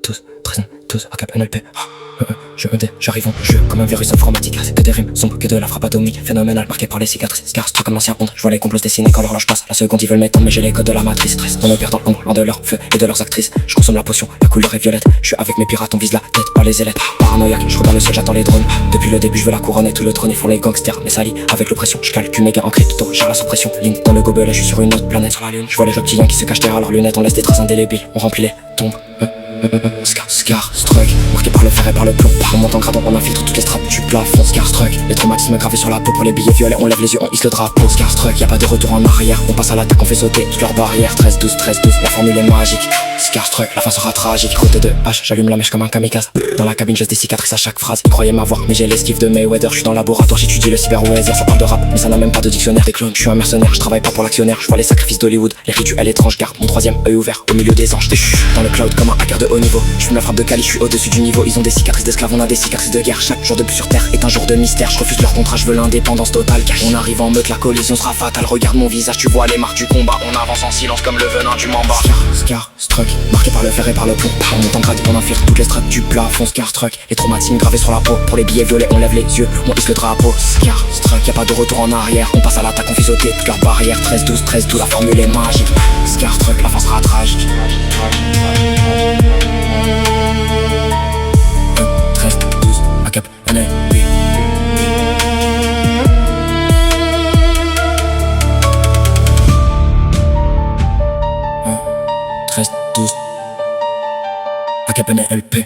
12, 13, 12, ACAP, NLP. Je me dé, j'arrive en jeu comme un virus informatique. C'est que des rimes sombres, que de la frappe atomique. Phénoménal, marqué par les cicatrices. Scars, truc comme l'ancien honte. Je vois les complots se dessiner quand l'horloge passe. La seconde, ils veulent m'étendre, mais j'ai les codes de la matrice. Stress, on opère dans l'ombre, loin de leur feu et de leurs actrices. Je consomme la potion, la couleur est violette. Je suis avec mes pirates, on vise la tête, pas les ailettes. Paranoïaque, je regarde le ciel, j'attends les drones. Depuis le début, je veux la couronne et tout le trône. Ils font les gangsters, mais sali avec l'oppression. Je calcule méga en crypto, j'ai la suppression. Ligne dans le gobelet, je suis sur une autre planète. Sur la lune, je vois les reptiliens qui se cachent derrière leurs lunettes. On laisse des traces indélébiles, on remplit les tombes. Scarstruck, marqué par le fer et par le plomb. On monte en gradon, on infiltre toutes les strates du plafond. Scarstruck, les traumatismes gravés sur la peau. Pour les billets violets, on lève les yeux, on hisse le drapeau. Scarstruck, y'a pas de retour en arrière. On passe à l'attaque, on fait sauter toutes leurs barrières. 13-12, 13-12, la formule est magique. Scarstruck, la fin sera tragique. Côté de H, j'allume la mèche comme un kamikaze. Dans la cabine, je des cicatrices à chaque phrase. Ils croyaient m'avoir, mais j'ai l'esquive de Mayweather. Je suis dans le laboratoire, j'étudie le cyberweather. Ça parle de rap, mais ça n'a même pas de dictionnaire. Des clones, je suis un mercenaire, je travaille pas pour l'actionnaire. Je vois les sacrifices d'Hollywood, les rituels étranges. Garde mon troisième œil ouvert au milieu des anges. Déchu dans le cloud comme un hacker de haut niveau. Je fume la frappe de Cali, je suis au-dessus du niveau. Ils ont des cicatrices d'esclaves, on a des cicatrices de guerre. Chaque jour de plus sur terre est un jour de mystère. Je refuse leur contrat, je veux l'indépendance totale. Car on arrive en meute, la collision sera fatale. Regarde mon visage, tu vois les marques du combat. On avance en silence comme le venin du mamba. Scarstruck, marqué par le fer et par le plomb. On monte en grade, on infiltre toutes les strates du plafond. Scarstruck, les traumatismes gravés sur la peau. Pour les billets violets, on lève les yeux, on hisse le drapeau. Scarstruck, y'a pas de retour en arrière. On passe à l'attaque, on fait sauter toutes leurs barrières. 13-12, 13-12, la formule est magique. Scarstruck, la fin sera tragique. 13-12, ACAP, NLP. 13-12, ACAP, NLP.